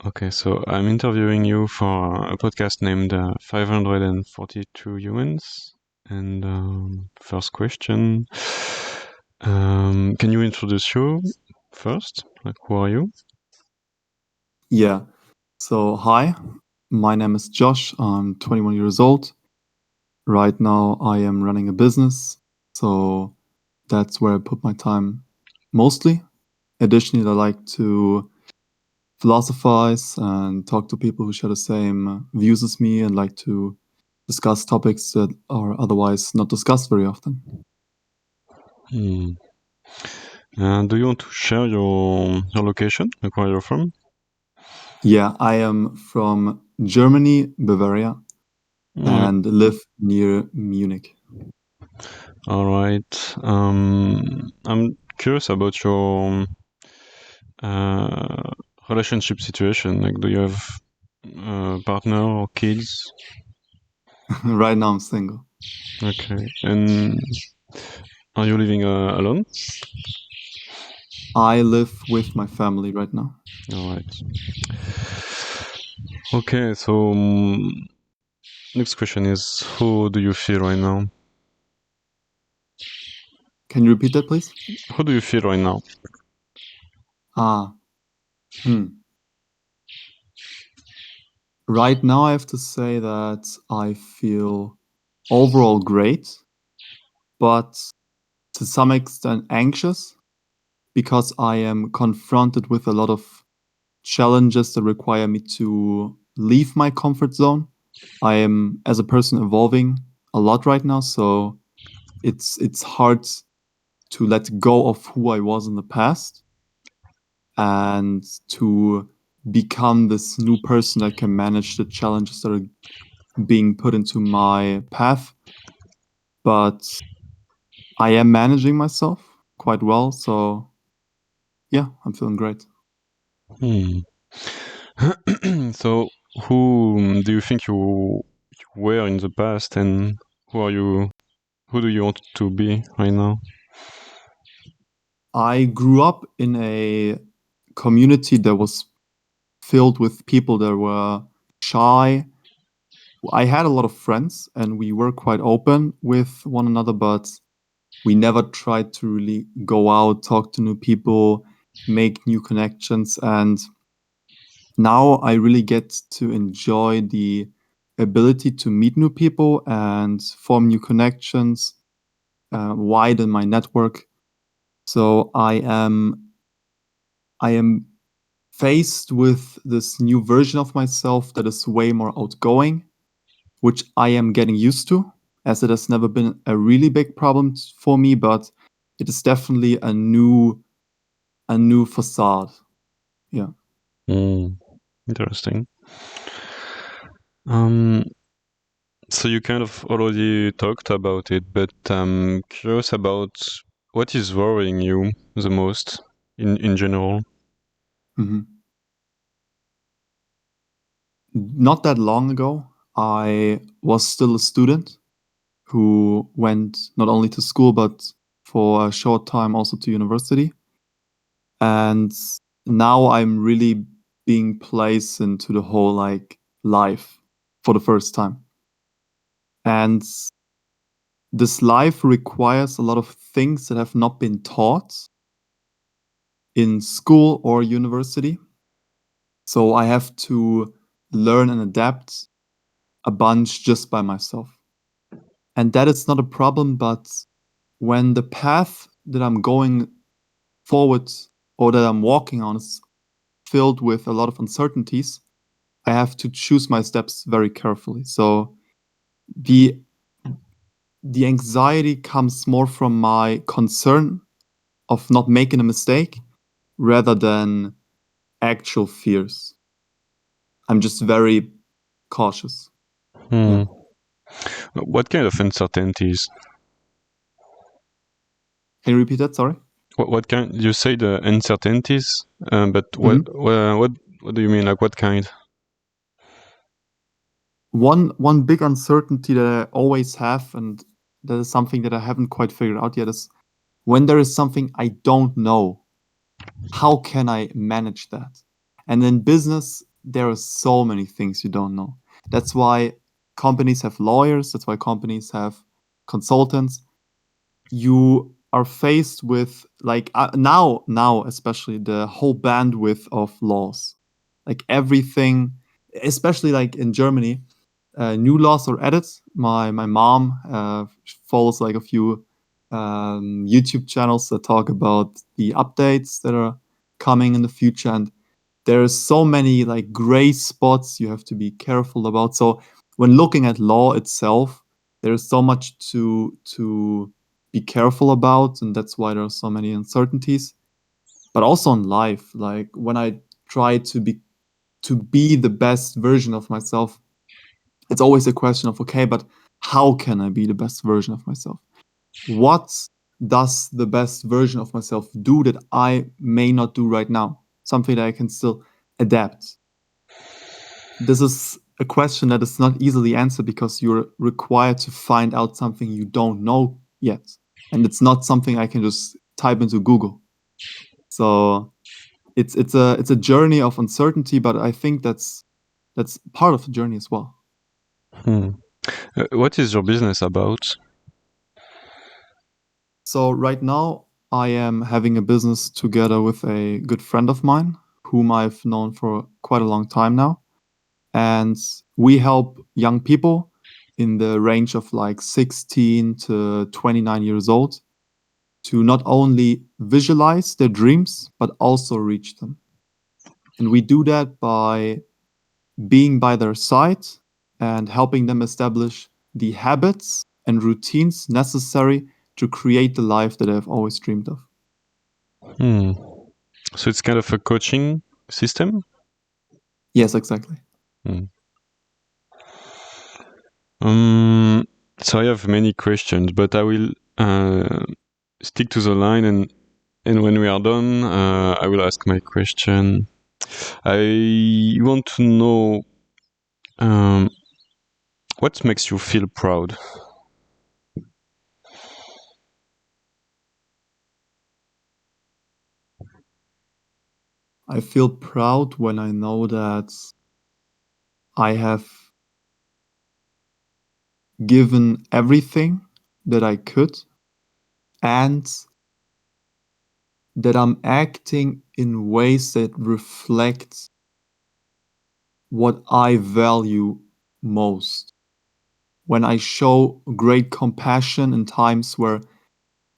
Okay, so I'm interviewing you for a podcast named 542 Humans. And first question, can you introduce you first? Like, who are you? Yeah. So, hi, my name is Josh. I'm 21 years old. Right now, I am running a business. So, that's where I put my time mostly. Additionally, I like to philosophize and talk to people who share the same views as me and like to discuss topics that are otherwise not discussed very often. Hmm. Do you want to share your location, like where you're from? Yeah, I am from Germany, Bavaria, Mm, and live near Munich. all right. I'm curious about your uh, relationship situation. Like, do you have a partner or kids? Right now, I'm single. Okay. And are you living alone? I live with my family right now. All right. Okay, so next question is, who do you feel right now? Can you repeat that, please? Who do you feel right now? Ah, hmm. Right now, I have to say that I feel overall great, but to some extent anxious because I am confronted with a lot of challenges that require me to leave my comfort zone. I am, as a person, evolving a lot right now, so it's hard to let go of who I was in the past and to become this new person that can manage the challenges that are being put into my path. But I am managing myself quite well. So, yeah, I'm feeling great. Hmm. So, who do you think you were in the past, and who are you? Who do you want to be right now? I grew up in a community that was filled with people that were shy. I had a lot of friends and we were quite open with one another, but we never tried to really go out, talk to new people, make new connections. And now I really get to enjoy the ability to meet new people and form new connections, widen my network. So I am faced with this new version of myself that is way more outgoing, which I am getting used to, as it has never been a really big problem for me, but it is definitely a new facade. Yeah. Hmm. Interesting. Um, so you kind of already talked about it, but I'm curious about what is worrying you the most in general. Mhm. Not that long ago, I was still a student who went not only to school but for a short time also to university. And now I'm really being placed into the whole like life for the first time. And this life requires a lot of things that have not been taught in school or university. So I have to learn and adapt a bunch just by myself. And that is not a problem, but when the path that I'm going forward or that I'm walking on is filled with a lot of uncertainties, I have to choose my steps very carefully. So the the anxiety comes more from my concern of not making a mistake rather than actual fears. I'm just very cautious. Yeah. Hmm. What kind of uncertainties? Can you repeat that? Sorry. What kind? You say the uncertainties, but what Mhm. what do you mean? Like what kind? One big uncertainty that I always have, and that is something that I haven't quite figured out yet, is when there is something I don't know, how can I manage that? And in business, there are so many things you don't know. That's why companies have lawyers, that's why companies have consultants. You are faced with like now especially the whole bandwidth of laws, like everything, especially like in Germany, new laws are added. My mom follows like a few YouTube channels that talk about the updates that are coming in the future, and there are so many like gray spots you have to be careful about. So when looking at law itself, there is so much to be careful about, and that's why there are so many uncertainties. But also in life, like when I try to be the best version of myself, it's always a question of, okay, but how can I be the best version of myself? What does the best version of myself do that I may not do right now? Something that I can still adapt. This is a question that is not easily answered because you're required to find out something you don't know yet. And it's not something I can just type into Google. So it's a journey of uncertainty, but I think that's part of the journey as well. What is your business about? So right now I am having a business together with a good friend of mine whom I've known for quite a long time now. And we help young people in the range of like 16 to 29 years old to not only visualize their dreams, but also reach them. And we do that by being by their side and helping them establish the habits and routines necessary to create the life that I've always dreamed of. So it's kind of a coaching system? Yes, exactly. So I have many questions, but I will stick to the line, and when we are done, I will ask my question. I want to know what makes you feel proud? I feel proud when I know that I have given everything that I could and that I'm acting in ways that reflect what I value most. When I show great compassion in times where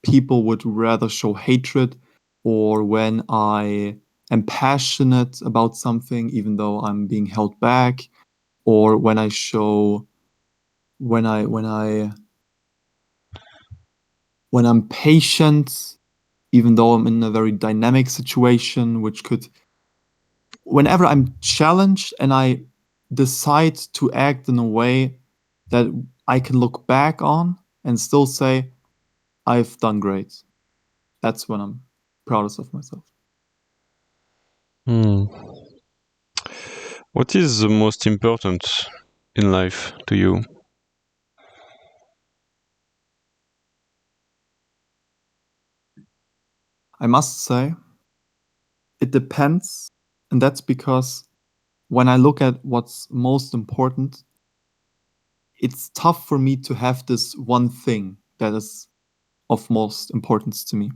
people would rather show hatred, or when I am passionate about something even though I'm being held back, or when I show when I'm patient even though I'm in a very dynamic situation, which could, whenever I'm challenged and I decide to act in a way that I can look back on and still say, I've done great. That's when I'm proudest of myself. What is the most important in life to you? I must say, it depends. And that's because when I look at what's most important, it's tough for me to have this one thing that is of most importance to me.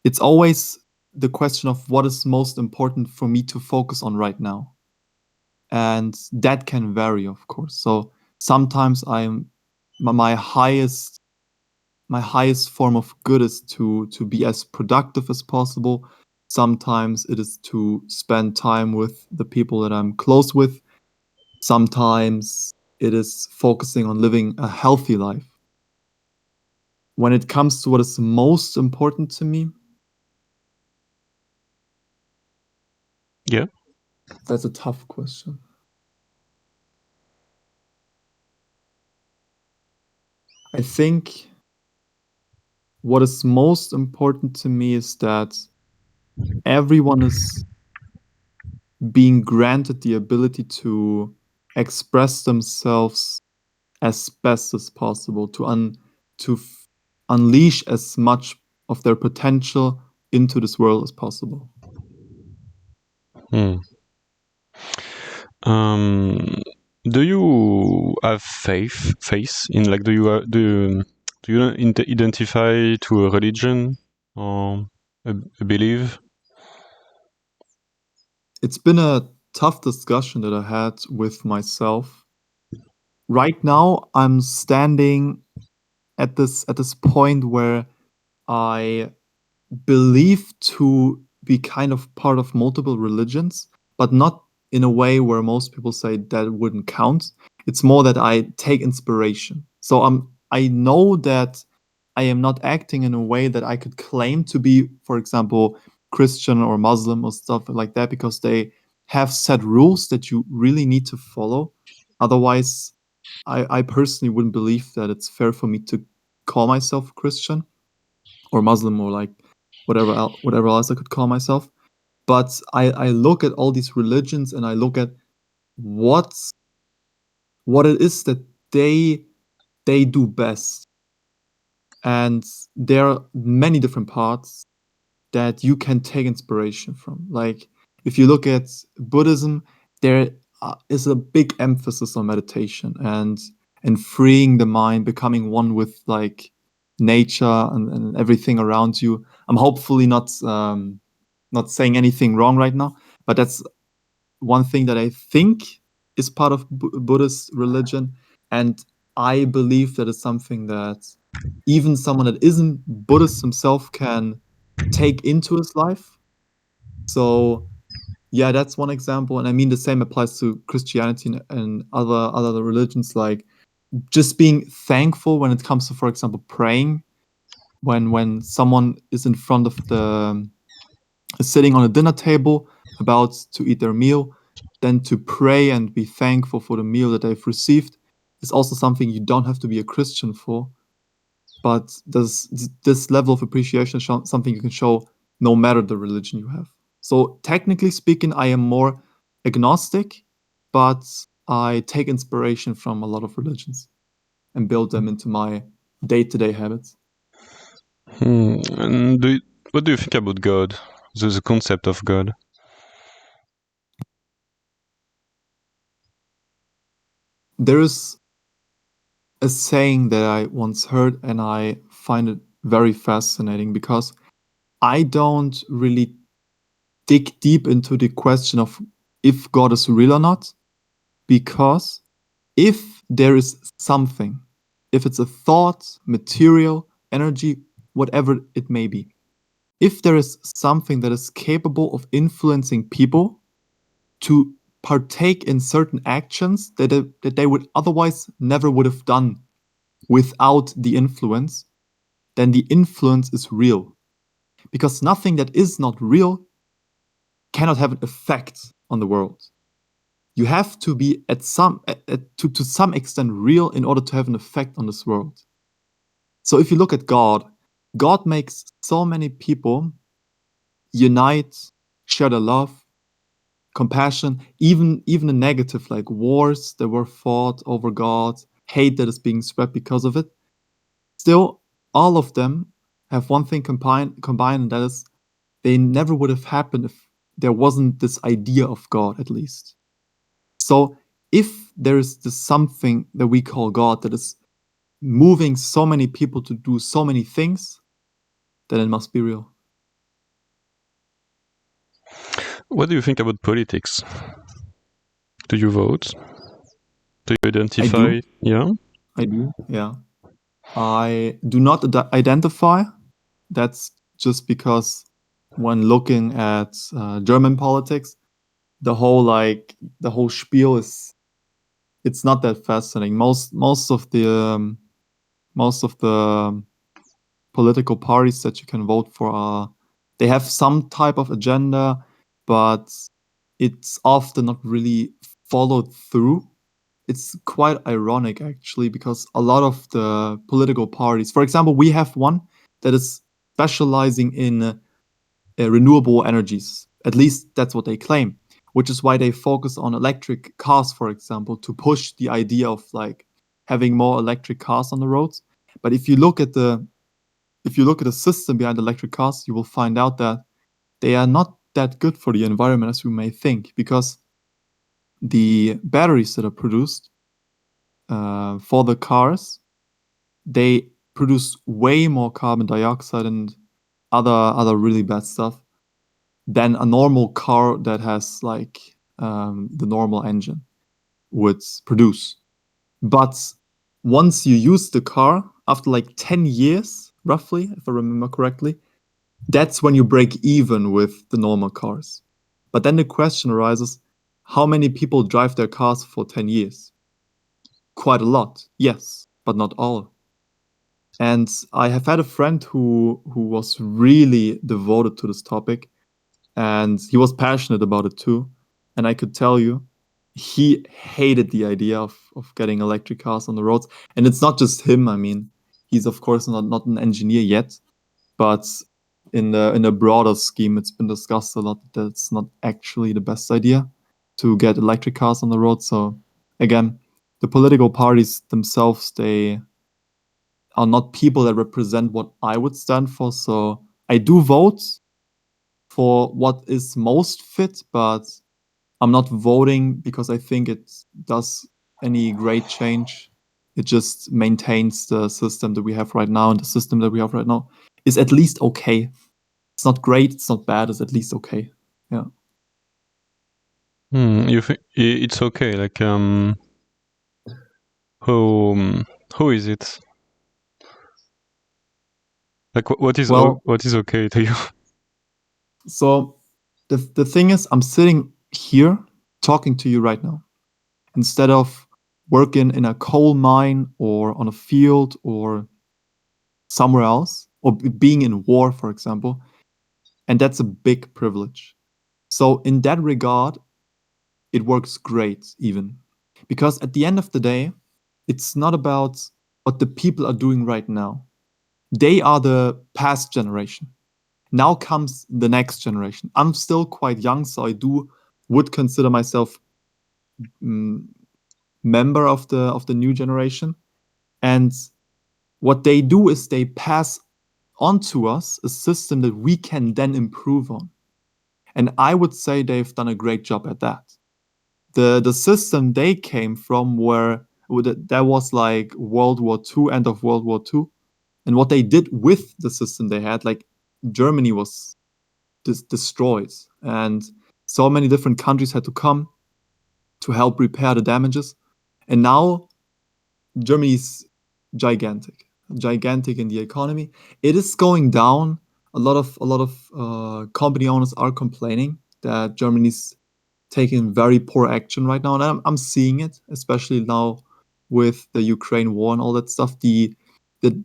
It's always the question of what is most important for me to focus on right now. And that can vary, of course. So sometimes my highest form of good is to be as productive as possible. Sometimes it is to spend time with the people that I'm close with. Sometimes it is focusing on living a healthy life. When it comes to what is most important to me, Yeah. that's a tough question. I think what is most important to me is that everyone is being granted the ability to express themselves as best as possible, to unleash as much of their potential into this world as possible. Do you have faith in, like, do you identify to a religion or a belief? It's been a tough discussion that I had with myself. Right now, I'm standing at this point where I believe to be kind of part of multiple religions, but not in a way where most people say that wouldn't count. It's more that I take inspiration. So I know that I am not acting in a way that I could claim to be, for example, Christian or Muslim or stuff like that, because they have set rules that you really need to follow. Otherwise, I personally wouldn't believe that it's fair for me to call myself Christian or Muslim or like whatever else I could call myself. But I look at all these religions and I look at what it is that they do best. And there are many different parts that you can take inspiration from. Like if you look at Buddhism, there is a big emphasis on meditation and freeing the mind, becoming one with like nature and everything around you. I'm hopefully not saying anything wrong right now, but that's one thing that I think is part of Buddhist religion, and I believe that is something that even someone that isn't Buddhist himself can take into his life. So yeah, that's one example, and I mean the same applies to Christianity and other religions. Like just being thankful when it comes to, for example, praying. When someone is in front of the sitting on a dinner table about to eat their meal, then to pray and be thankful for the meal that they've received is also something you don't have to be a Christian for. But this level of appreciation is something you can show no matter the religion you have. So technically speaking, I am more agnostic, but I take inspiration from a lot of religions and build them into my day-to-day habits. And what do you think about God? The concept of God? There is a saying that I once heard, and I find it very fascinating because I don't really dig deep into the question of if God is real or not, because if there is something, if it's a thought, material, energy, whatever it may be, if there is something that is capable of influencing people to partake in certain actions that they would otherwise never would have done without the influence, then the influence is real. Because nothing that is not real cannot have an effect on the world. You have to be to some extent real in order to have an effect on this world. So if you look at God, God makes so many people unite, share the love, compassion, even a negative, like wars that were fought over God, hate that is being spread because of it. Still, all of them have one thing combined, and that is they never would have happened if there wasn't this idea of God, at least. So if there is this something that we call God that is moving so many people to do so many things, then it must be real. What do you think about politics? Do you vote? Do you identify? Yeah. I do. Yeah. I do not identify. That's just because when looking at German politics, the whole spiel it's not that fascinating. Most of the political parties that you can vote for they have some type of agenda, but it's often not really followed through. It's quite ironic actually, because a lot of the political parties, for example, we have one that is specializing in renewable energies. At least that's what they claim, which is why they focus on electric cars, for example, to push the idea of like having more electric cars on the roads. But if you look at the system behind electric cars, you will find out that they are not that good for the environment as we may think, because the batteries that are produced for the cars, they produce way more carbon dioxide and other really bad stuff than a normal car that has like the normal engine would produce. But once you use the car, after like 10 years, roughly, if I remember correctly, that's when you break even with the normal cars. But then the question arises, how many people drive their cars for 10 years? Quite a lot, yes, but not all. And I have had a friend who was really devoted to this topic, and he was passionate about it too. And I could tell you, he hated the idea of getting electric cars on the roads. And it's not just him. I mean, he's of course not an engineer yet, but in a broader scheme, it's been discussed a lot that it's not actually the best idea to get electric cars on the road. So again, the political parties themselves, they are not people that represent what I would stand for. So I do vote for what is most fit, but I'm not voting because I think it does any great change. It just maintains the system that we have right now, and the system that we have right now is at least okay. It's not great, it's not bad, it's at least okay. Yeah. You think it's okay? Like, who is it? Like, what is okay to you? So the thing is, I'm sitting here talking to you right now, instead of working in a coal mine or on a field or somewhere else, or being in war, for example. And that's a big privilege. So in that regard, it works great, even because at the end of the day, it's not about what the people are doing right now. They are the past generation. Now comes the next generation. I'm still quite young, so I would consider myself member of the new generation. And what they do is they pass on to us a system that we can then improve on. And I would say they've done a great job at that. The system they came from, where that was like World War II, end of World War II, and what they did with the system they had, like Germany was destroyed, and so many different countries had to come to help repair the damages. And now Germany's gigantic in the economy. It is going down. A lot of company owners are complaining that Germany's taking very poor action right now, and I'm seeing it, especially now with the Ukraine war and all that stuff. The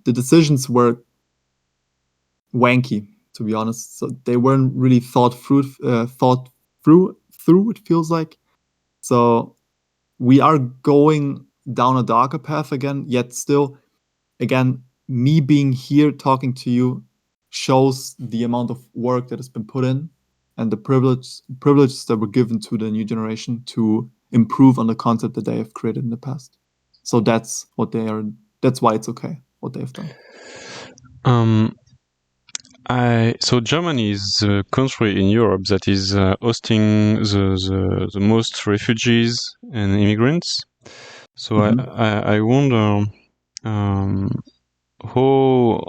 decisions were wanky, to be honest. So they weren't really thought through. It feels like. So we are going down a darker path again. Yet still, again, me being here talking to you shows the amount of work that has been put in and the privileges that were given to the new generation to improve on the concept that they have created in the past. So that's what they are. That's why it's okay what they have done. So Germany is the country in Europe that is hosting the most refugees and immigrants. So I wonder who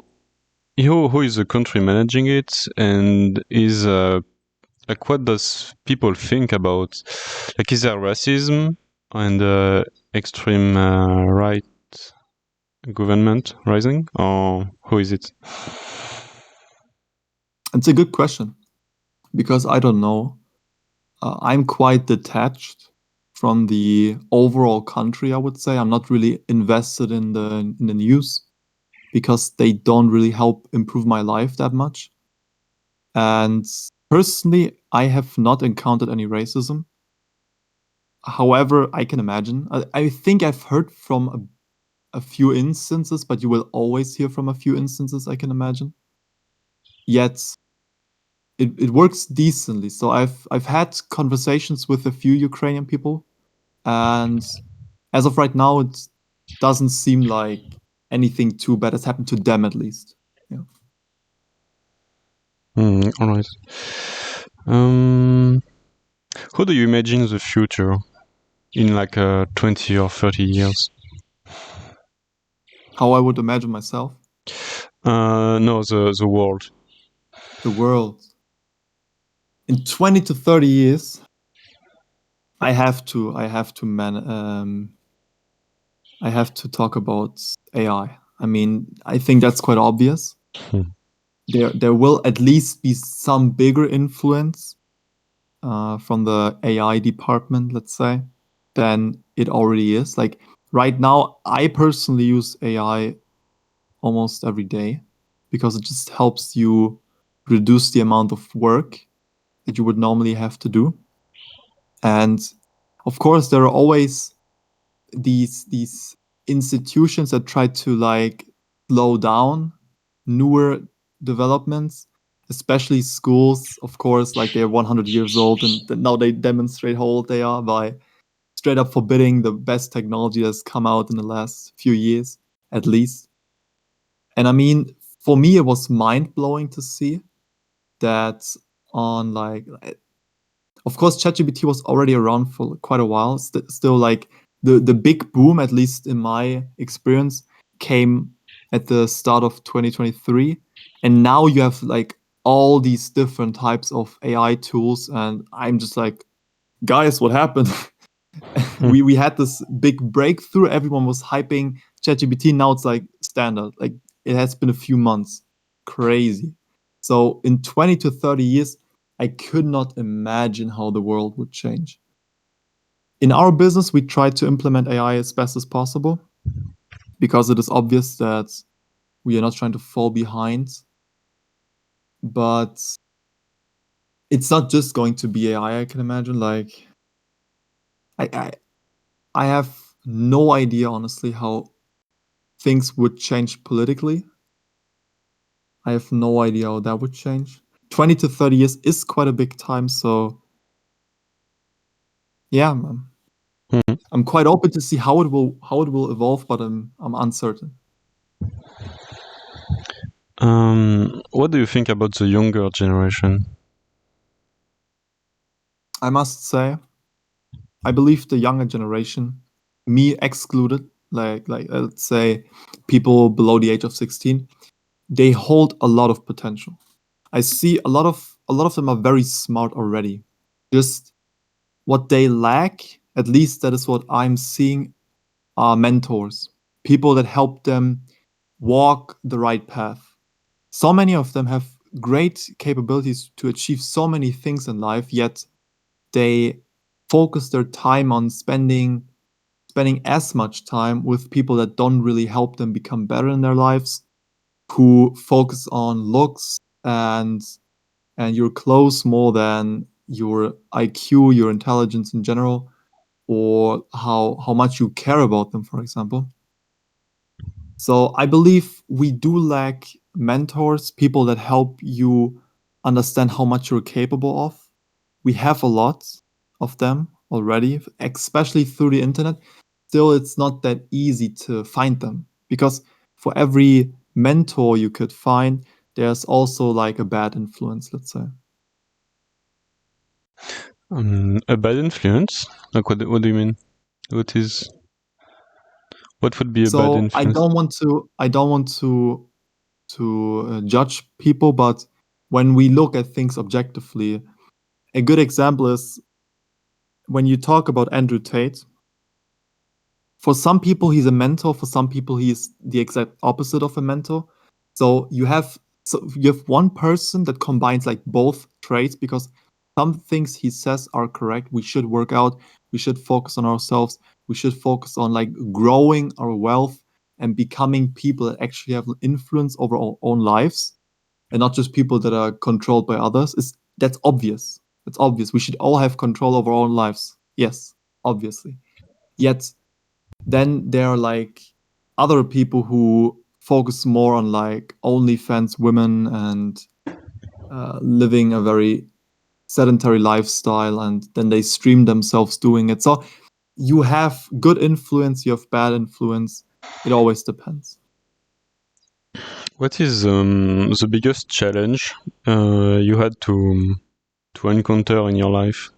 is the country managing it, and is like, what does people think about, like, is there racism and extreme right government rising, or who is it? It's a good question, because I don't know. I'm quite detached from the overall country, I would say. I'm not really invested in the news, because they don't really help improve my life that much. And personally, I have not encountered any racism. However, I can imagine. I think I've heard from a few instances, but you will always hear from a few instances, I can imagine. Yet it works decently. So I've had conversations with a few Ukrainian people, and as of right now, it doesn't seem like anything too bad has happened to them, at least. Yeah. All right. How do you imagine the future? in like 20 or 30 years? How I would imagine myself? No, the world. The world. In 20 to 30 years, I have to talk about AI. I mean, I think that's quite obvious. There will at least be some bigger influence from the AI department, let's say, than it already is. Like right now, I personally use AI almost every day because it just helps you reduce the amount of work that you would normally have to do. And of course, there are always these institutions that try to like slow down newer developments, especially schools. Of course, like they're 100 years old, and now they demonstrate how old they are by straight up forbidding the best technology that's come out in the last few years, at least. And I mean, for me, it was mind blowing to see that on like, of course, ChatGPT was already around for quite a while. Still, like the big boom, at least in my experience, came at the start of 2023, and now you have like all these different types of AI tools, and I'm just like, guys, what happened? we had this big breakthrough. Everyone was hyping ChatGPT. Now it's like standard. Like it has been a few months. Crazy. So in 20 to 30 years, I could not imagine how the world would change. In our business, we try to implement AI as best as possible because it is obvious that we are not trying to fall behind. But it's not just going to be AI, I can imagine. Like I have no idea, honestly, how things would change politically. I have no idea how that would change. 20 to 30 years is quite a big time, so yeah, man. I'm quite open to see how it will evolve, but I'm uncertain. What do you think about the younger generation? I must say, I believe the younger generation, me excluded, like let's say people below the age of 16, they hold a lot of potential. I see a lot of them are very smart already. Just what they lack, at least that is what I'm seeing, are mentors, people that help them walk the right path. So many of them have great capabilities to achieve so many things in life, yet they focus their time on spending as much time with people that don't really help them become better in their lives, who focus on looks and your clothes more than your IQ, your intelligence in general, or how much you care about them, for example. So I believe we do lack mentors, people that help you understand how much you're capable of. We have a lot of them already, especially through the internet. Still, it's not that easy to find them because for every mentor you could find, there's also like a bad influence, let's say. A bad influence? Like what do you mean? What would be a bad influence? I don't want to judge people, but when we look at things objectively, a good example is when you talk about Andrew Tate. For some people, he's a mentor. For some people, he's the exact opposite of a mentor. So you have one person that combines like both traits, because some things he says are correct. We should work out. We should focus on ourselves. We should focus on like growing our wealth and becoming people that actually have influence over our own lives, and not just people that are controlled by others. That's obvious. It's obvious. We should all have control over our own lives. Yes, obviously. Yet then there are like other people who focus more on like OnlyFans women and living a very sedentary lifestyle, and then they stream themselves doing it. So you have good influence, you have bad influence. It always depends. What is the biggest challenge you had to encounter in your life?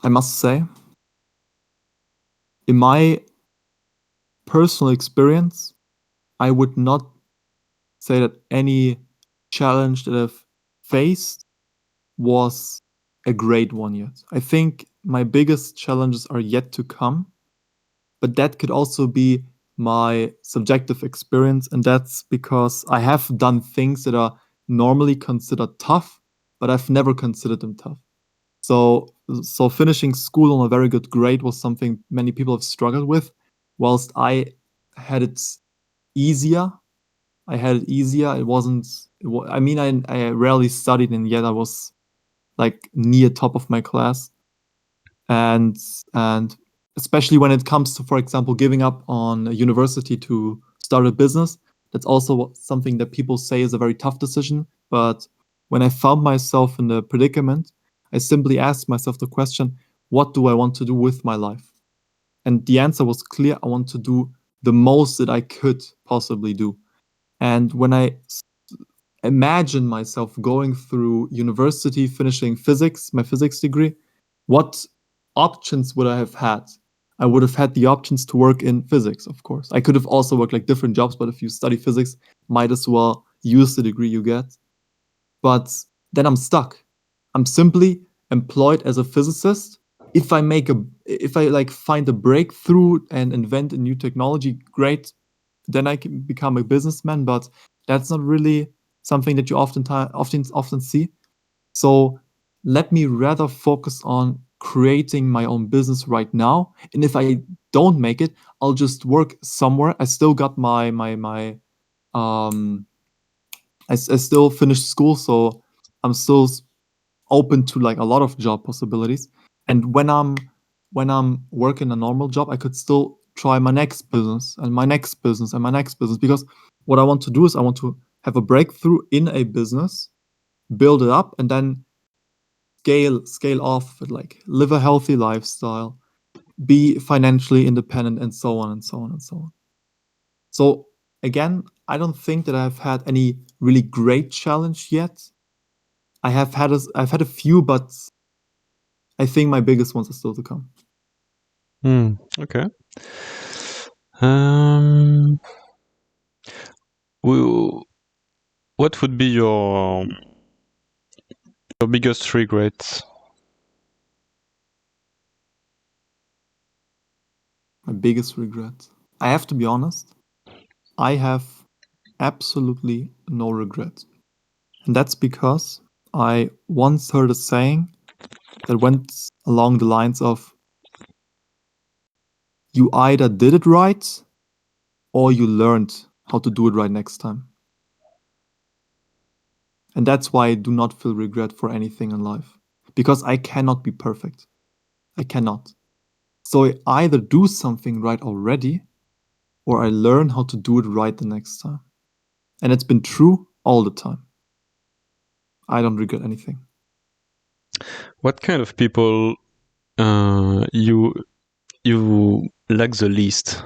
I must say, in my personal experience, I would not say that any challenge that I've faced was a great one yet. I think my biggest challenges are yet to come, but that could also be my subjective experience. And that's because I have done things that are normally considered tough, but I've never considered them tough. So finishing school on a very good grade was something many people have struggled with, whilst I had it easier. I had it easier. It wasn't. I mean, I rarely studied, and yet I was like near top of my class. And especially when it comes to, for example, giving up on a university to start a business, that's also something that people say is a very tough decision. But when I found myself in the predicament, I simply asked myself the question, what do I want to do with my life? And the answer was clear. I want to do the most that I could possibly do. And when I imagine myself going through university, finishing physics, my physics degree, what options would I have had? I would have had the options to work in physics, of course. I could have also worked like different jobs, but if you study physics, might as well use the degree you get. But then I'm stuck. I'm simply employed as a physicist. If I like find a breakthrough and invent a new technology, great. Then I can become a businessman, but that's not really something that you often see. So let me rather focus on creating my own business right now. And if I don't make it, I'll just work somewhere. I still got my I still finished school, so I'm still open to like a lot of job possibilities. And when I'm working a normal job, I could still try my next business and my next business and my next business, because what I want to do is I want to have a breakthrough in a business, build it up, and then scale off it, like live a healthy lifestyle, be financially independent, and so on and so on and so on. So again, I don't think that I've had any really great challenge yet. I've had a few, but I think my biggest ones are still to come. Okay. What would be your biggest regret? My biggest regret. I have to be honest. I have absolutely no regret. And that's because I once heard a saying that went along the lines of, you either did it right or you learned how to do it right next time. And that's why I do not feel regret for anything in life, because I cannot be perfect. I cannot. So I either do something right already or I learn how to do it right the next time. And it's been true all the time. I don't regret anything. What kind of people you like the least?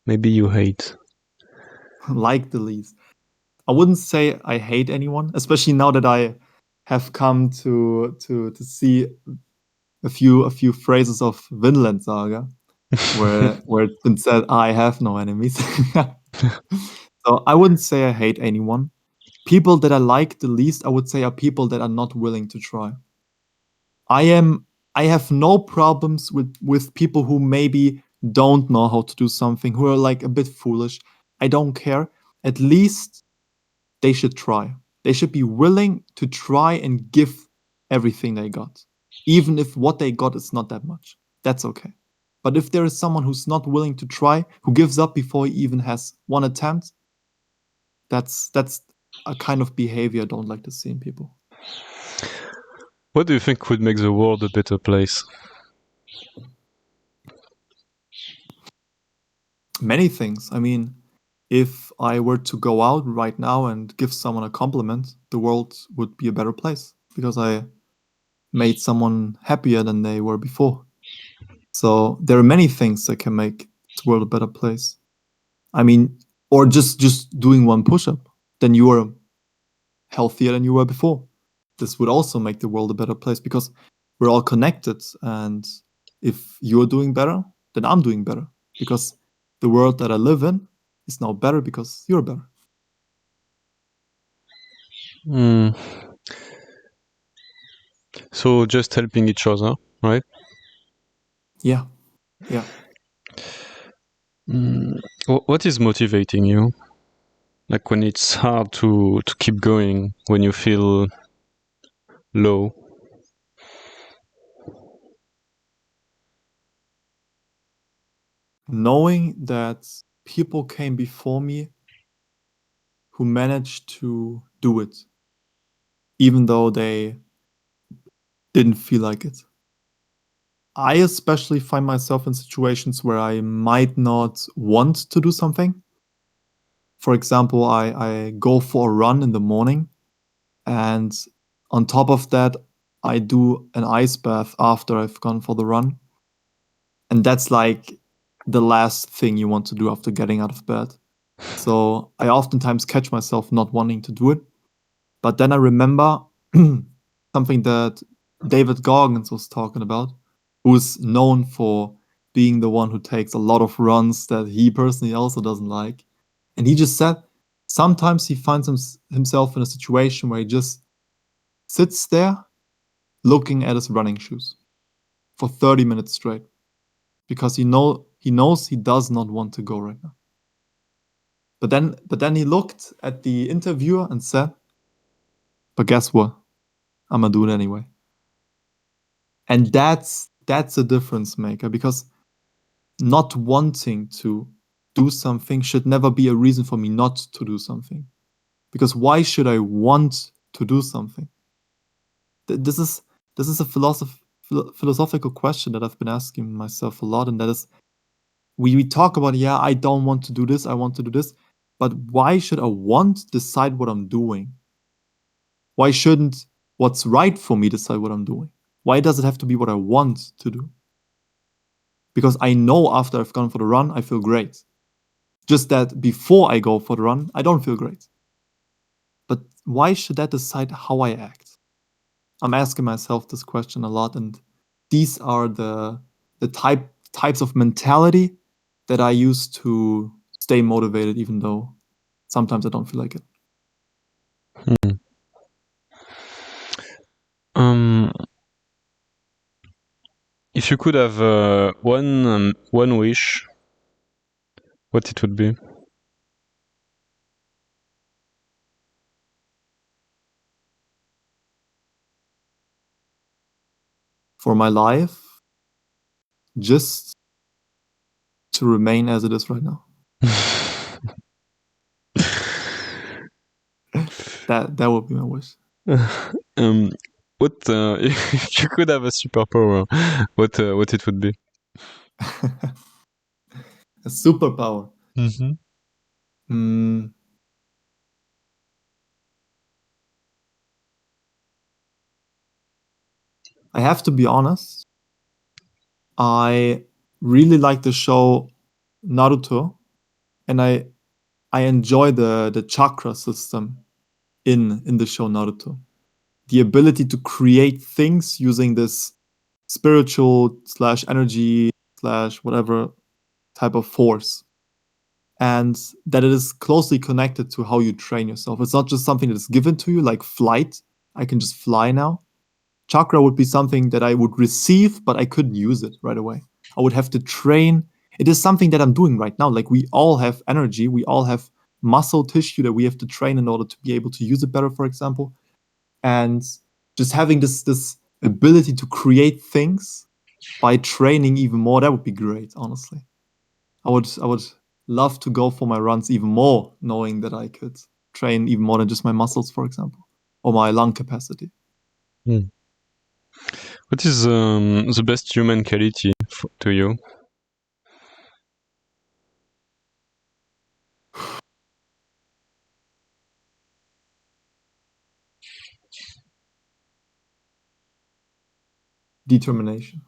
Maybe you hate. Like the least. I wouldn't say I hate anyone, especially now that I have come to see a few phrases of Vinland Saga, where it's been said, I have no enemies. So I wouldn't say I hate anyone. People that I like the least, I would say, are people that are not willing to try. I have no problems with people who maybe don't know how to do something, who are like a bit foolish. I don't care. At least they should try. They should be willing to try and give everything they got, even if what they got is not that much. That's okay. But if there is someone who's not willing to try, who gives up before he even has one attempt, that's a kind of behavior I don't like to see in people. What do you think would make the world a better place? Many things. I mean, if I were to go out right now and give someone a compliment, the world would be a better place because I made someone happier than they were before. So there are many things that can make the world a better place. I mean, or just doing one push-up, then you are healthier than you were before. This would also make the world a better place, because we're all connected, and if you're doing better, then I'm doing better, because the world that I live in is now better because you're better. So just helping each other, right? Yeah. What is motivating you? Like when it's hard to keep going, when you feel low? Knowing that people came before me who managed to do it, even though they didn't feel like it. I especially find myself in situations where I might not want to do something. For example, I go for a run in the morning, and on top of that, I do an ice bath after I've gone for the run. And that's like the last thing you want to do after getting out of bed. So I oftentimes catch myself not wanting to do it. But then I remember something that David Goggins was talking about, who's known for being the one who takes a lot of runs that he personally also doesn't like. And he just said sometimes he finds himself in a situation where he just sits there looking at his running shoes for 30 minutes straight, because he knows he does not want to go right now. But then he looked at the interviewer and said, "But guess what? I'm gonna do it anyway." And that's a difference maker, because not wanting to do something should never be a reason for me not to do something. Because why should I want to do something? This is a philosophical question that I've been asking myself a lot, and that is, we talk about, yeah, I don't want to do this, I want to do this, but why should a want decide what I'm doing? Why shouldn't what's right for me decide what I'm doing? Why does it have to be what I want to do? Because I know after I've gone for the run, I feel great. Just that before I go for the run, I don't feel great. But why should that decide how I act? I'm asking myself this question a lot, and these are the types of mentality that I use to stay motivated, even though sometimes I don't feel like it. If you could have one wish, what it would be? For my life, just to remain as it is right now. That would be my wish. What if you could have a superpower? What it would be? A superpower. I have to be honest. I really like the show Naruto, and I enjoy the chakra system in the show Naruto. The ability to create things using this spiritual / energy / whatever type of force, and that it is closely connected to how you train yourself. It's not just something that is given to you, like flight. I can just fly now. Chakra would be something that I would receive, but I couldn't use it right away. I would have to train. It is something that I'm doing right now. Like, we all have energy, we all have muscle tissue that we have to train in order to be able to use it better, for example. And just having this ability to create things by training even more, that would be great, honestly. I would love to go for my runs even more, knowing that I could train even more than just my muscles, for example, or my lung capacity. What is the best human quality to you? Determination.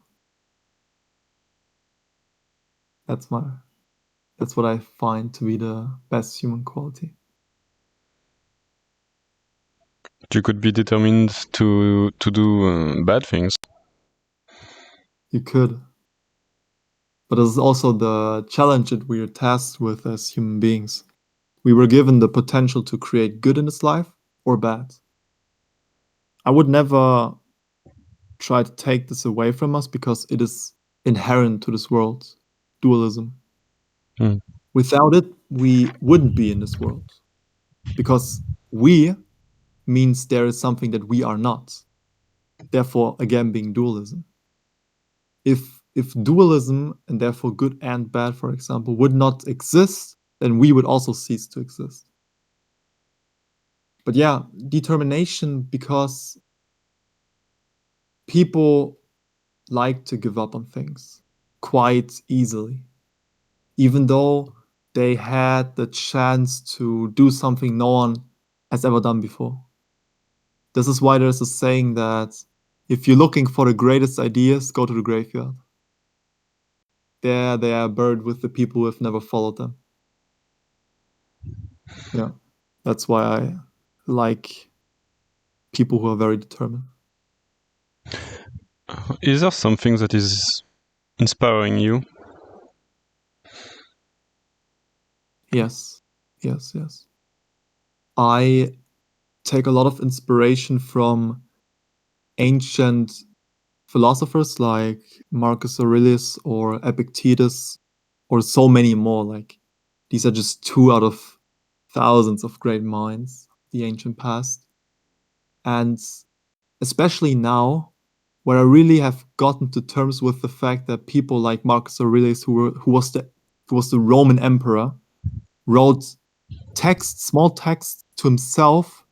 That's what I find to be the best human quality. You could be determined to do bad things. You could. But this is also the challenge that we are tasked with as human beings. We were given the potential to create good in this life or bad. I would never try to take this away from us because it is inherent to this world, dualism. Mm. Without it, we wouldn't be in this world because we means there is something that we are not. Therefore, again, being dualism. If dualism and therefore good and bad, for example, would not exist, then we would also cease to exist. But yeah, determination, because people like to give up on things quite easily, even though they had the chance to do something no one has ever done before. This is why there's a saying that if you're looking for the greatest ideas, go to the graveyard. There they are buried with the people who have never followed them. Yeah, that's why I like people who are very determined. Is there something that is inspiring you? Yes. I take a lot of inspiration from ancient philosophers like Marcus Aurelius or Epictetus, or so many more. Like, these are just 2 out of thousands of great minds of the ancient past. And especially now, where I really have gotten to terms with the fact that people like Marcus Aurelius, who was the Roman emperor, wrote small texts to himself,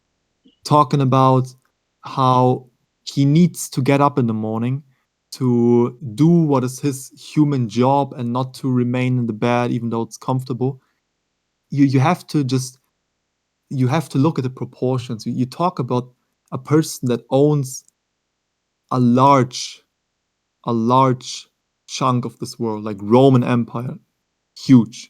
talking about how he needs to get up in the morning to do what is his human job and not to remain in the bed even though it's comfortable. You have to look at the proportions. You talk about a person that owns a large chunk of this world, like Roman Empire, huge,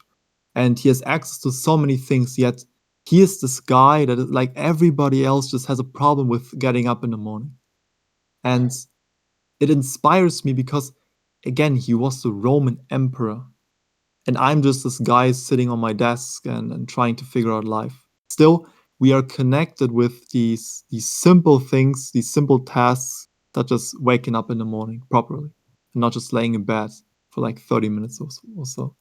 and he has access to so many things, yet he is this guy that, like everybody else, just has a problem with getting up in the morning. And it inspires me because, again, he was the Roman emperor, and I'm just this guy sitting on my desk and trying to figure out life. Still, we are connected with these simple things, these simple tasks, such as waking up in the morning properly and not just laying in bed for like 30 minutes or so.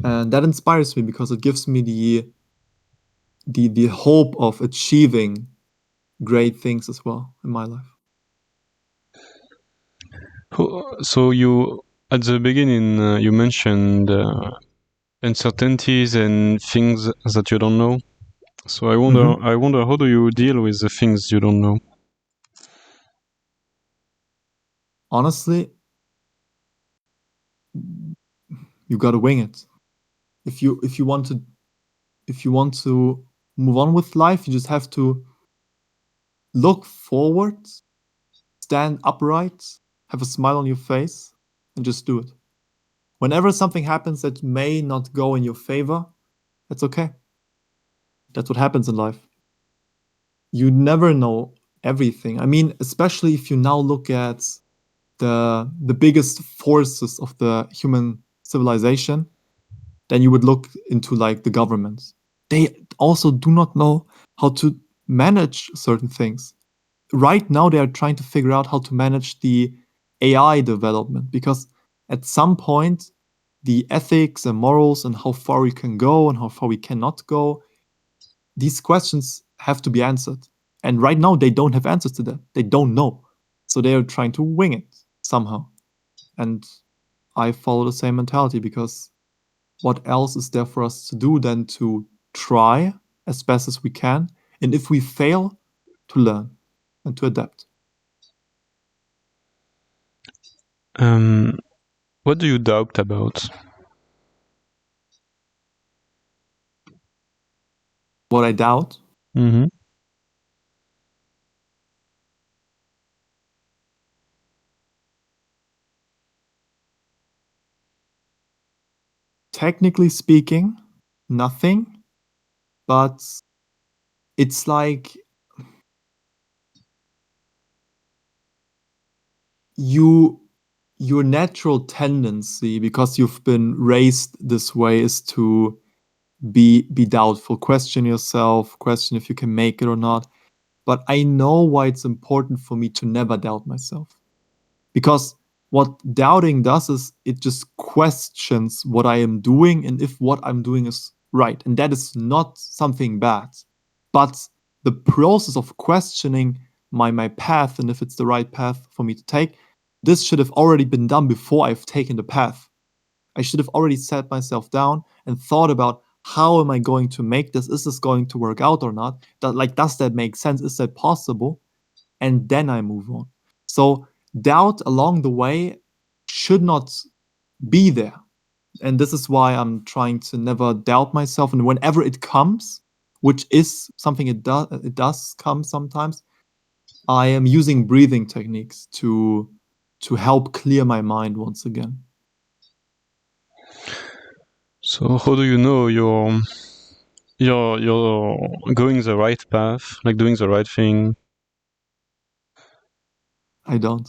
And that inspires me because it gives me the hope of achieving great things as well in my life. So you, at the beginning, you mentioned uncertainties and things that you don't know. So I wonder, how do you deal with the things you don't know? Honestly, you got to wing it. If you want to move on with life, you just have to look forward, stand upright, have a smile on your face, and just do it. Whenever something happens that may not go in your favor, that's okay. That's what happens in life. You never know everything. I mean, especially if you now look at the biggest forces of the human civilization, then you would look into like the governments. They also do not know how to manage certain things. Right now, they are trying to figure out how to manage the AI development, because at some point, the ethics and morals and how far we can go and how far we cannot go, these questions have to be answered. And right now, they don't have answers to that. They don't know. So they are trying to wing it somehow. And I follow the same mentality, because what else is there for us to do than to try as best as we can? And if we fail, to learn and to adapt. What do you doubt about? What I doubt? Mm-hmm. Technically speaking, nothing. But it's like your natural tendency, because you've been raised this way, is to be doubtful, question yourself, question if you can make it or not. But I know why it's important for me to never doubt myself. Because what doubting does is it just questions what I am doing and if what I'm doing is right. And that is not something bad. But the process of questioning my path and if it's the right path for me to take, this should have already been done before I've taken the path. I should have already sat myself down and thought about, how am I going to make this? Is this going to work out or not? Does that make sense? Is that possible? And then I move on. So doubt along the way should not be there. And this is why I'm trying to never doubt myself. And whenever it comes, which is something it does come sometimes, I am using breathing techniques to help clear my mind once again. So how do you know you're going the right path, like doing the right thing? I don't.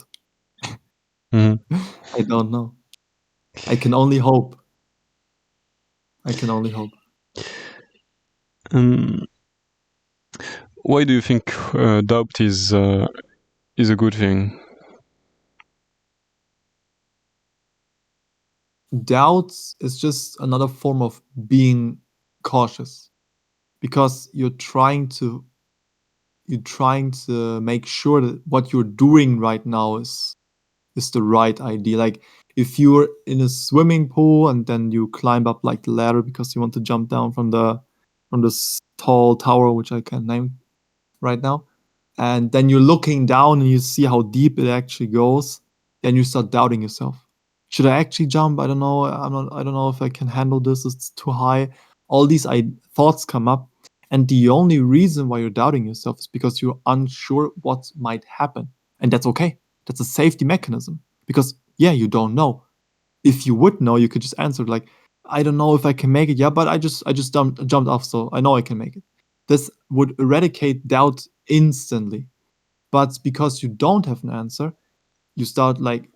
Mm-hmm. I don't know. I can only hope. I can only hope. Why do you think doubt is a good thing? Doubt is just another form of being cautious, because you're trying to make sure that what you're doing right now is the right idea. Like if you're in a swimming pool and then you climb up like the ladder because you want to jump down from this tall tower, which I can't name right now, and then you're looking down and you see how deep it actually goes, then you start doubting yourself. Should I actually jump? I don't know. I don't know if I can handle this. It's too high. All these thoughts come up, and the only reason why you're doubting yourself is because you're unsure what might happen, and that's okay. That's a safety mechanism, because yeah, you don't know. If you would know, you could just answer like, I don't know if I can make it. Yeah, but I just jumped off, so I know I can make it. This would eradicate doubt instantly. But because you don't have an answer, you start like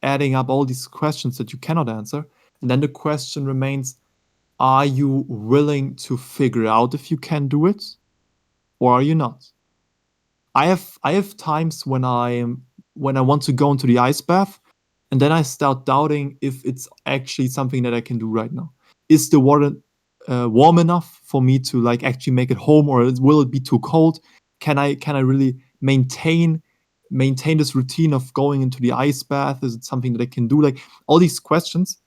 adding up all these questions that you cannot answer. And then the question remains, are you willing to figure out if you can do it, or are you not? I have times when I want to go into the ice bath, and then I start doubting if it's actually something that I can do right now. Is the water warm enough for me to like actually make it home, or will it be too cold? Can I really maintain this routine of going into the ice bath? Is it something that I can do? Like all these questions.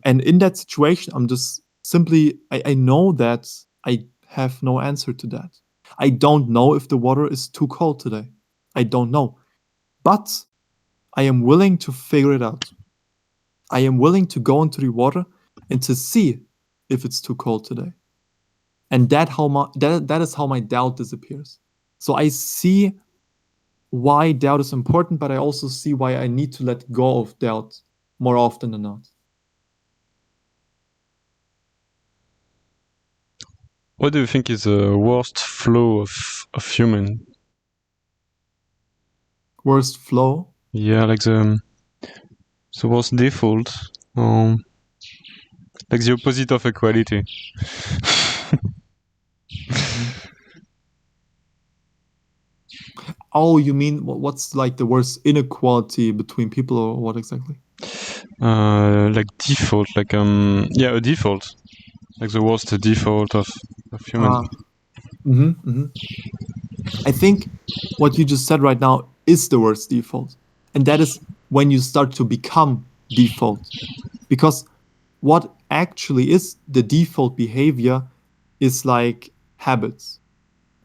And in that situation, I'm just simply, I know that I have no answer to that. I don't know if the water is too cold today. I don't know. But I am willing to figure it out. I am willing to go into the water and to see if it's too cold today. And that is how my doubt disappears. So I see why doubt is important, but I also see why I need to let go of doubt more often than not. What do you think is the worst flaw of human? Worst flow? Yeah, like the worst default, like the opposite of equality. Oh, you mean what's like the worst inequality between people, or what exactly? Like default, like a default, like the worst default of humans. I think what you just said right now is the worst default, and that is when you start to become default. Because what actually is the default behavior is like habits.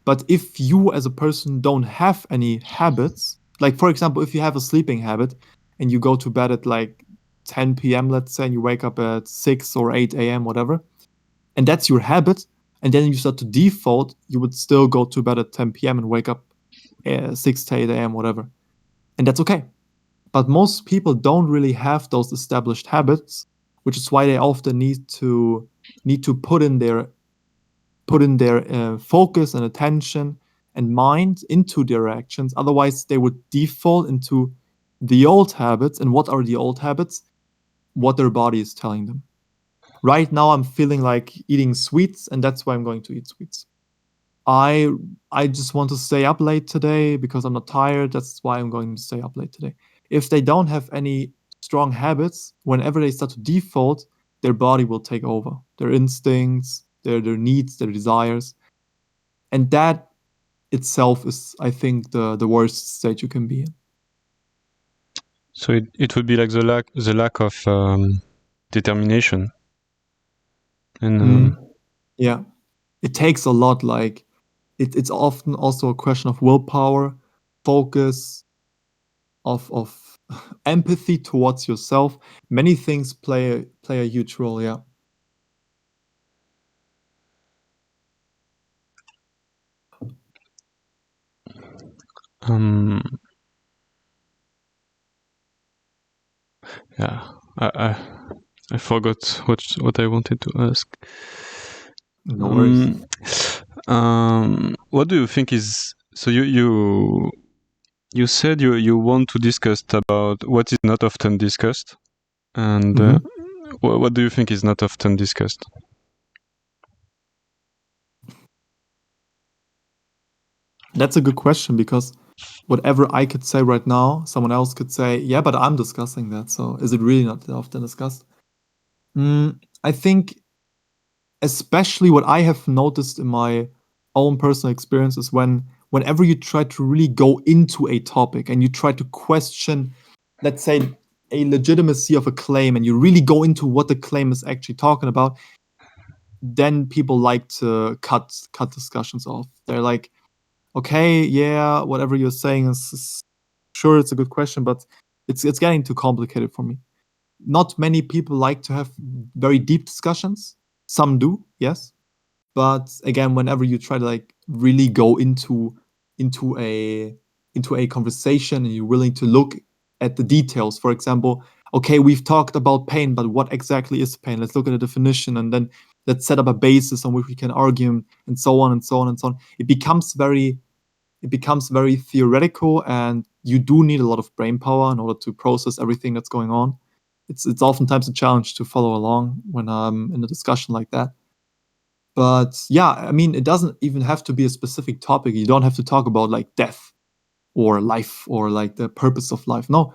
But if you as a person don't have any habits, like for example, if you have a sleeping habit and you go to bed at like 10 p.m., let's say, and you wake up at 6 or 8 a.m., whatever, and that's your habit, and then you start to default, you would still go to bed at 10 p.m. and wake up 6 to 8 a.m., whatever. And that's okay. But most people don't really have those established habits, which is why they often need to put in their focus and attention and mind into their actions. Otherwise, they would default into the old habits. And what are the old habits? What their body is telling them. Right now, I'm feeling like eating sweets, and that's why I'm going to eat sweets. I just want to stay up late today because I'm not tired. That's why I'm going to stay up late today. If they don't have any strong habits, whenever they start to default, their body will take over. Their instincts, their needs, their desires. And that itself is, I think, the worst state you can be in. So it would be like the lack of determination. And yeah, it takes a lot. Like it's often also a question of willpower, focus, of empathy towards yourself. Many things play a huge role. Yeah. Yeah, I forgot what I wanted to ask. No worries. What do you think is so? You said you want to discuss about what is not often discussed, and what do you think is not often discussed? That's a good question, because whatever I could say right now, someone else could say, yeah, but I'm discussing that. So is it really not often discussed? I think, especially what I have noticed in my own personal experience, is whenever you try to really go into a topic and you try to question, let's say, a legitimacy of a claim, and you really go into what the claim is actually talking about, then people like to cut discussions off. They're like, okay, yeah, whatever you're saying is sure, it's a good question, but it's getting too complicated for me. Not many people like to have very deep discussions. Some do, yes, but again, whenever you try to like really go into a conversation, and you're willing to look at the details, for example, okay, we've talked about pain, but what exactly is pain? Let's look at a definition, and then let's set up a basis on which we can argue, and so on and so on and so on. It becomes very theoretical, and you do need a lot of brain power in order to process everything that's going on. It's oftentimes a challenge to follow along when I'm in a discussion like that. But yeah, I mean, it doesn't even have to be a specific topic. You don't have to talk about like death or life or like the purpose of life. No,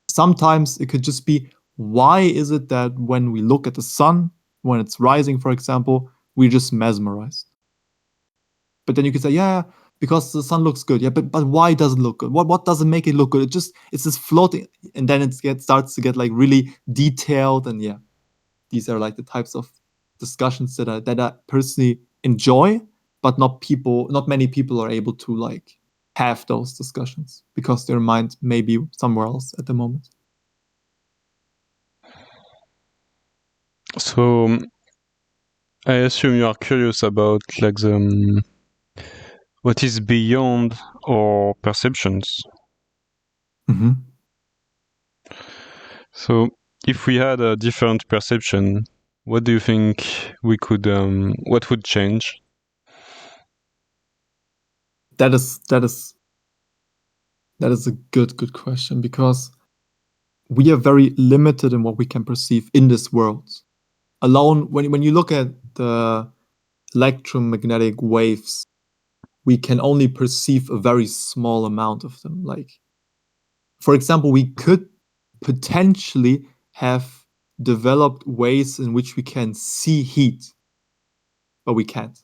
sometimes it could just be, why is it that when we look at the sun, when it's rising, for example, we're just mesmerized? But then you could say, yeah, because the sun looks good. Yeah, but why does it look good? What doesn't make it look good? It's just floating, and then starts to get like really detailed. And yeah, these are like the types of discussions that I personally enjoy, but not many people are able to like have those discussions because their mind may be somewhere else at the moment. So I assume you are curious about like what is beyond our perceptions. So if we had a different perception, what do you think we could what would change? That is a good question, because we are very limited in what we can perceive in this world. Alone, when you look at the electromagnetic waves, we can only perceive a very small amount of them. Like, for example, we could potentially have developed ways in which we can see heat, but we can't.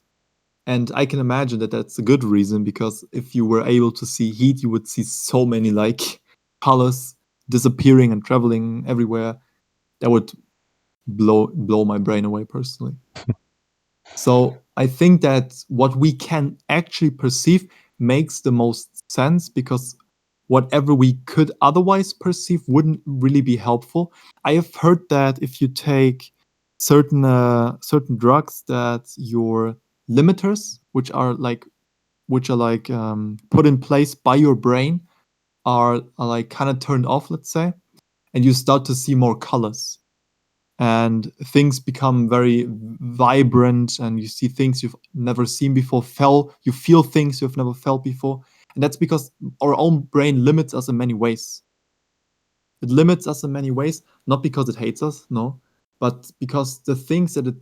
And I can imagine that that's a good reason, because if you were able to see heat, you would see so many like colors disappearing and traveling everywhere. That would blow my brain away personally. So I think that what we can actually perceive makes the most sense, because whatever we could otherwise perceive wouldn't really be helpful. I have heard that if you take certain drugs, that your limiters, which are like put in place by your brain, are like kind of turned off, let's say, and you start to see more colors, and things become very vibrant, and you see things you've never seen before. You feel things you've never felt before, and that's because our own brain limits us in many ways. It limits us in many ways, not because it hates us, no, but because the things that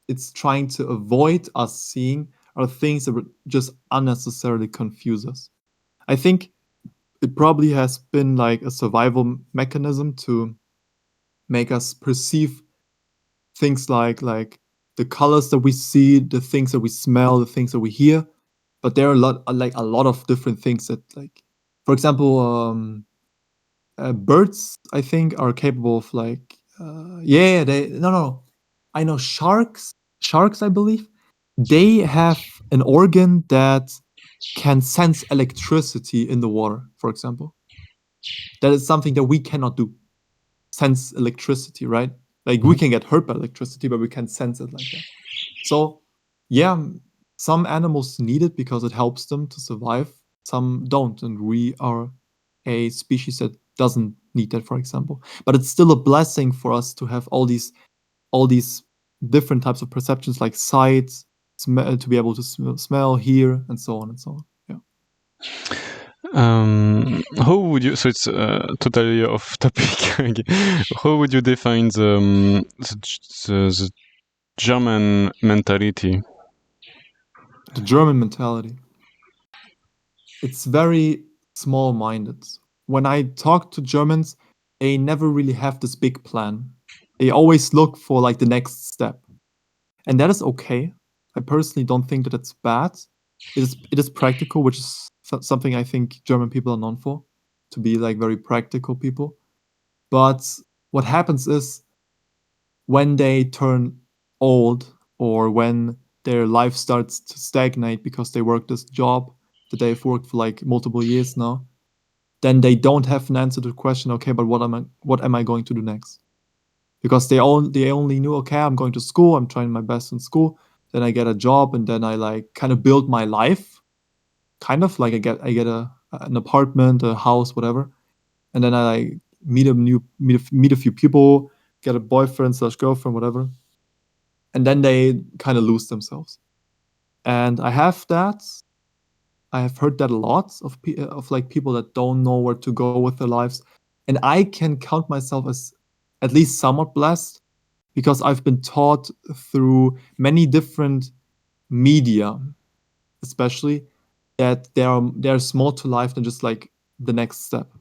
it's trying to avoid us seeing are things that would just unnecessarily confuse us. I think it probably has been like a survival mechanism to make us perceive things like the colors that we see, the things that we smell, the things that we hear. But there are a lot of different things that, like, for example, birds, I think, are capable of like yeah, they no, I know sharks, I believe, they have an organ that can sense electricity in the water, for example. That is something that we cannot do. Sense electricity, right? Like we can get hurt by electricity, but we can sense it like that. So yeah, some animals need it because it helps them to survive. Some don't, and we are a species that doesn't need that, for example. But it's still a blessing for us to have all these different types of perceptions, like sight, to be able to smell, hear, and so on and so on. Yeah. How would you? So it's totally off topic. How would you define the German mentality? The German mentality. It's very small-minded. When I talk to Germans, they never really have this big plan. They always look for like the next step. And that is okay. I personally don't think that it's bad. It is practical, which is something I think German people are known for, to be like very practical people. But what happens is when they turn old, or when their life starts to stagnate because they work this job that they've worked for like multiple years now, then they don't have an answer to the question, okay, but what am I going to do next? Because they only knew, okay, I'm going to school, I'm trying my best in school, then I get a job, and then I like kind of build my life, kind of like I get an apartment, a house, whatever, and then I like meet a few people, get a boyfriend slash girlfriend, whatever, and then they kind of lose themselves. And I have heard that a lot of like people that don't know where to go with their lives, and I can count myself as at least somewhat blessed, because I've been taught through many different media, especially, that there's more to life than just like the next step.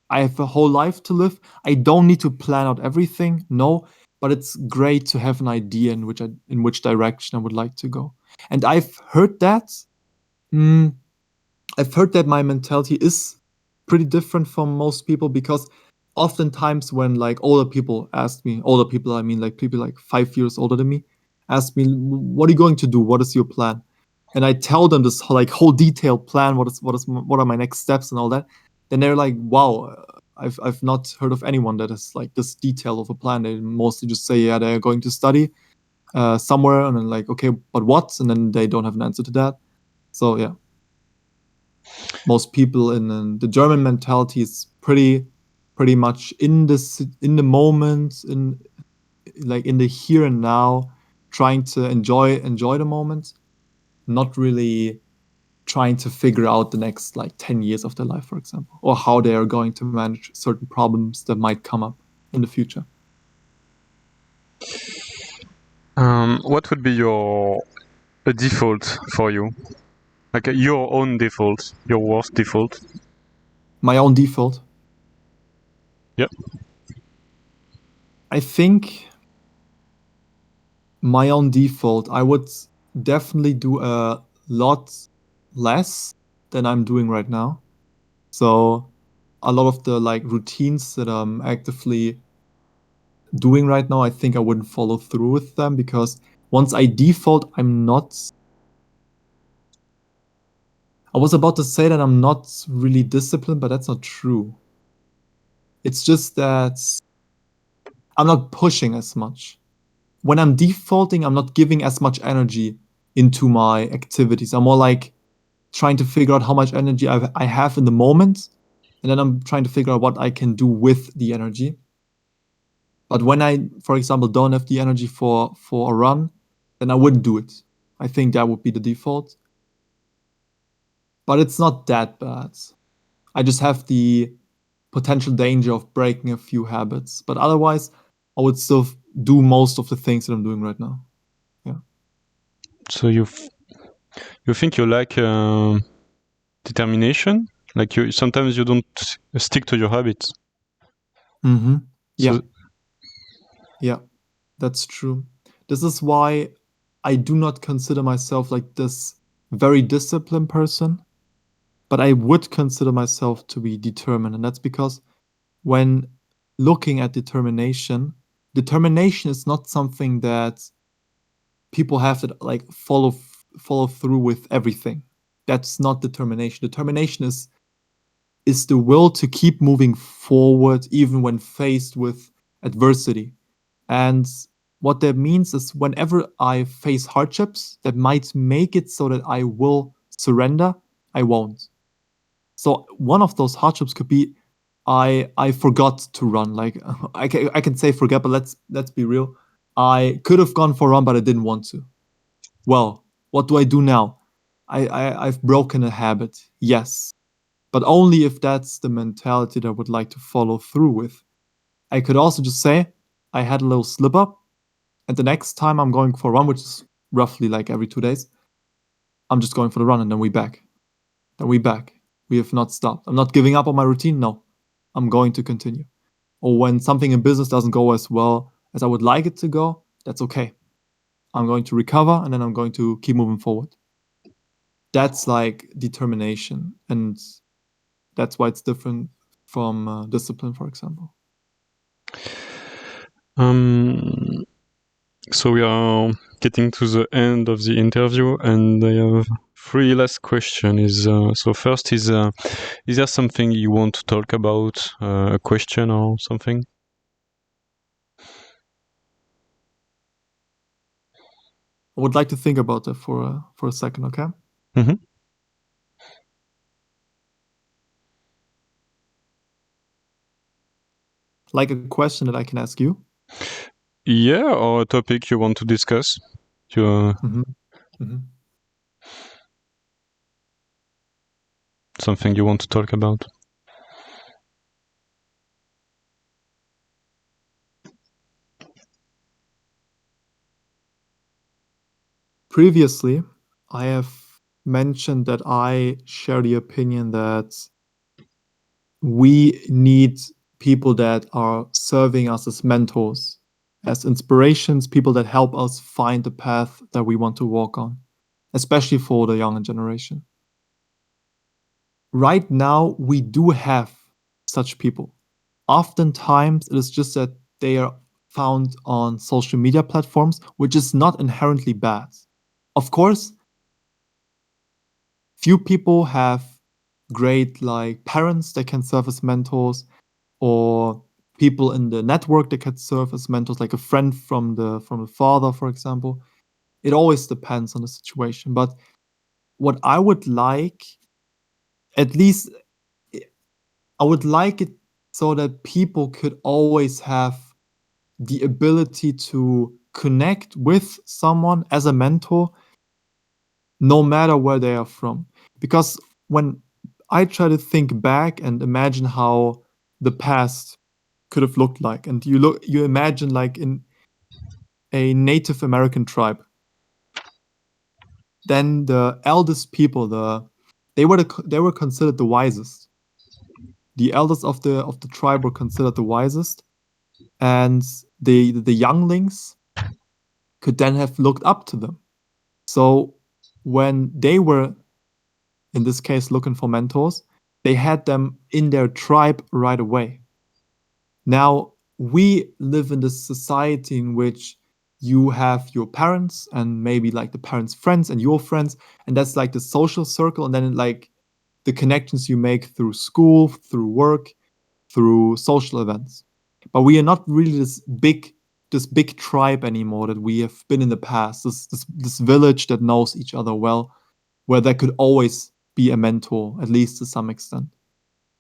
I have a whole life to live. I don't need to plan out everything, no, but it's great to have an idea in which direction I would like to go. And I've heard that. I've heard that my mentality is pretty different from most people, because oftentimes when like older people ask me, older people, I mean like people like 5 years older than me, ask me, what are you going to do? What is your plan? And I tell them this like whole detailed plan. What are my next steps and all that? Then they're like, wow, I've not heard of anyone that has like this detail of a plan. They mostly just say, yeah, they're going to study somewhere, and then like, okay, but what? And then they don't have an answer to that. So yeah, most people in the German mentality is pretty much in the moment, in like in the here and now, trying to enjoy the moment, not really trying to figure out the next like 10 years of their life, for example, or how they are going to manage certain problems that might come up in the future. What would be a default for you? Like your own default, your worst default? My own default? Yep. I think my own default, I would definitely do a lot less than I'm doing right now. So a lot of the like routines that I'm actively doing right now, I think I wouldn't follow through with them, because once I default, I'm not. I was about to say that I'm not really disciplined, but that's not true. It's just that I'm not pushing as much. When I'm defaulting, I'm not giving as much energy into my activities. I'm more like trying to figure out how much energy I have in the moment, and then I'm trying to figure out what I can do with the energy. But when I, for example, don't have the energy for a run, then I wouldn't do it. I think that would be the default. But it's not that bad. I just have the potential danger of breaking a few habits. But otherwise, I would still do most of the things that I'm doing right now. Yeah. So you think you like determination? Like you sometimes you don't stick to your habits. Mm-hmm. Yeah. So, yeah, that's true. This is why I do not consider myself like this very disciplined person, but I would consider myself to be determined. And that's because when looking at determination is not something that people have to like follow through with everything. That's not determination. Determination is the will to keep moving forward even when faced with adversity. And what that means is whenever I face hardships that might make it so that I will surrender, I won't. So one of those hardships could be I forgot to run. Like I can say forget, but let's be real. I could have gone for a run, but I didn't want to. Well, what do I do now? I've broken a habit, yes, but only if that's the mentality that I would like to follow through with. I could also just say I had a little slip up, and the next time I'm going for a run, which is roughly like every 2 days, I'm just going for the run, and then we back. Then we back. We have not stopped. I'm not giving up on my routine. No, I'm going to continue. Or when something in business doesn't go as well as I would like it to go, that's okay. I'm going to recover, and then I'm going to keep moving forward. That's like determination, and that's why it's different from discipline, for example. So we are getting to the end of the interview, and I have 3 last questions. So first is there something you want to talk about, a question or something? I would like to think about that for a second, okay? Mm-hmm. Like a question that I can ask you? Yeah, or a topic you want to discuss. Mm-hmm. Mm-hmm. Something you want to talk about. Previously, I have mentioned that I share the opinion that we need people that are serving us as mentors, as inspirations, people that help us find the path that we want to walk on, especially for the younger generation. Right now, we do have such people. Oftentimes, it is just that they are found on social media platforms, which is not inherently bad. Of course, few people have great like parents that can serve as mentors, or people in the network that can serve as mentors, like a friend from the father, for example. It always depends on the situation. But what I would like, at least I would like it so that people could always have the ability to connect with someone as a mentor, no matter where they are from. Because when I try to think back and imagine how the past could have looked like, and you imagine like in a Native American tribe, then the eldest people, they were considered the wisest. The elders of the tribe were considered the wisest, and the younglings could then have looked up to them. So when they were, in this case, looking for mentors, they had them in their tribe right away. Now, we live in this society in which you have your parents and maybe like the parents' friends and your friends, and that's like the social circle, and then like the connections you make through school, through work, through social events. But we are not really this big tribe anymore that we have been in the past. This village that knows each other well, where there could always be a mentor, at least to some extent.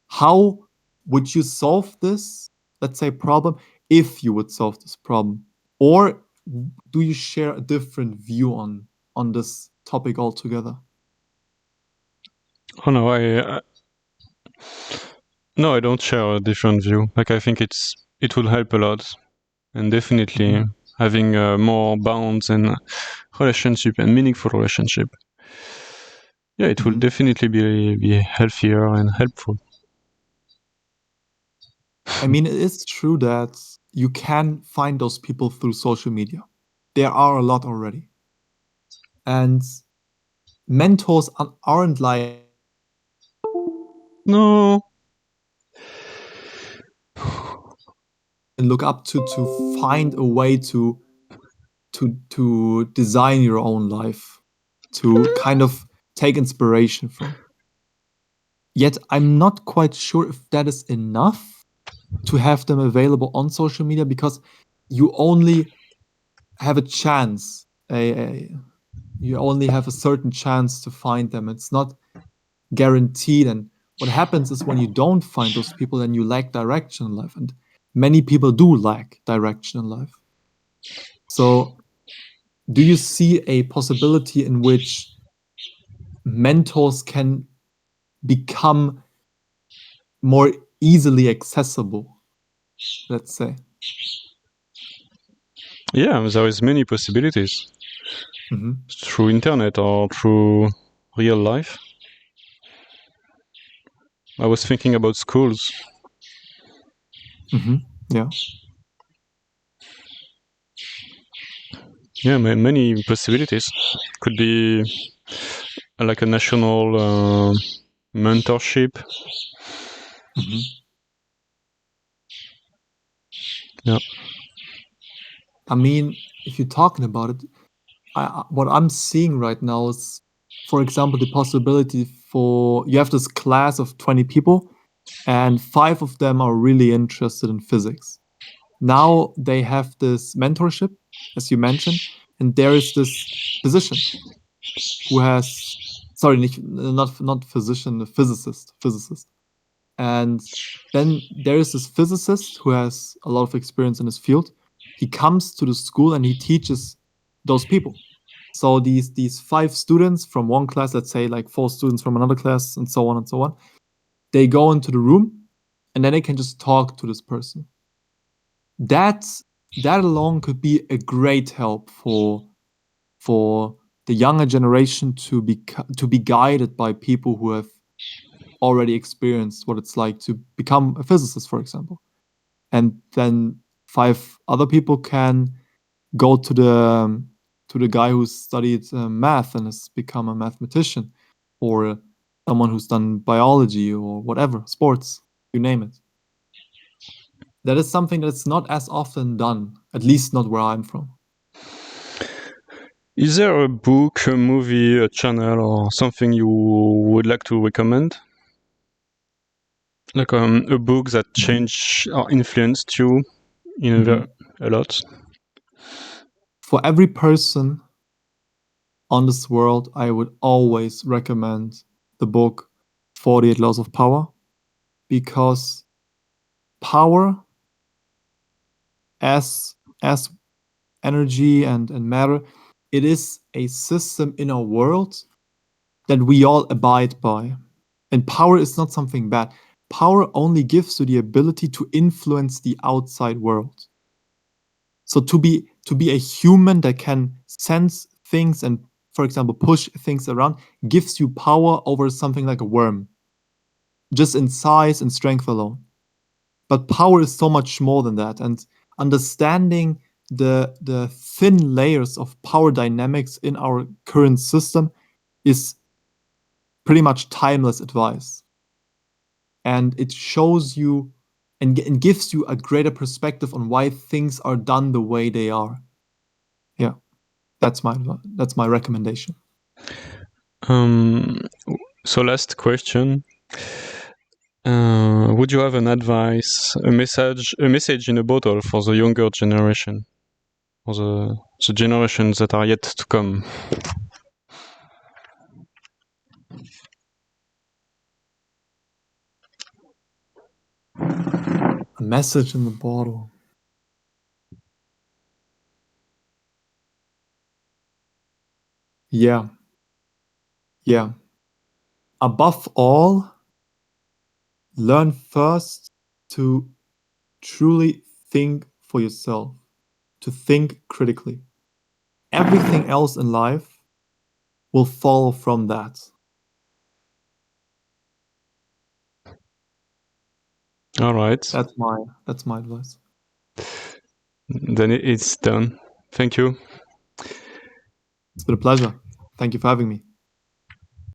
How would you solve this, let's say, problem, if you would solve this problem? Or do you share a different view on this topic altogether? Oh no, No, I don't share a different view. Like, I think it will help a lot, and definitely having more bounds and relationship and meaningful relationship. Yeah, it will definitely be healthier and helpful. I mean, it is true that you can find those people through social media. There are a lot already. And mentors aren't like No. and look up to find a way to design your own life, to kind of take inspiration from. Yet I'm not quite sure if that is enough to have them available on social media, because you only have a chance, you only have a certain chance to find them. It's not guaranteed. And what happens is when you don't find those people, then you lack direction in life. And many people do lack direction in life. So do you see a possibility in which mentors can become more easily accessible, let's say? Yeah, there is many possibilities through internet or through real life. I was thinking about schools. Yeah. Yeah, many possibilities. Could be like a national mentorship. Yeah. I mean, if you're talking about it, what I'm seeing right now is, for example, the possibility for you have this class of 20 people, and 5 of them are really interested in physics. Now they have this mentorship, as you mentioned, and there is this physician who has, sorry, not physician, a physicist. And then there is this physicist who has a lot of experience in his field. He comes to the school and he teaches those people. So these 5 students from one class, let's say like 4 students from another class, and so on, they go into the room and then they can just talk to this person. That alone could be a great help for the younger generation to be guided by people who have already experienced what it's like to become a physicist, for example. And then 5 other people can go to the guy who studied math and has become a mathematician, or someone who's done biology or whatever, sports, you name it. That is something that's not as often done, at least not where I'm from. Is there a book, a movie, a channel, or something you would like to recommend? Like a book that changed or influenced you in a lot? For every person on this world, I would always recommend the book 48 Laws of Power, because power, as energy and matter, it is a system in our world that we all abide by. And power is not something bad. Power only gives you the ability to influence the outside world. So to be a human that can sense things and, for example, push things around, gives you power over something like a worm, just in size and strength alone. But power is so much more than that. And understanding the thin layers of power dynamics in our current system is pretty much timeless advice. And it shows you and gives you a greater perspective on why things are done the way they are. Yeah, that's my recommendation. So last question. Would you have an advice, a message in a bottle for the younger generation, for the generations that are yet to come? A message in the bottle. Yeah. Above all, learn first to truly think for yourself, to think critically. Everything else in life will follow from that. All right. That's my advice. Then it's done. Thank you. It's been a pleasure. Thank you for having me.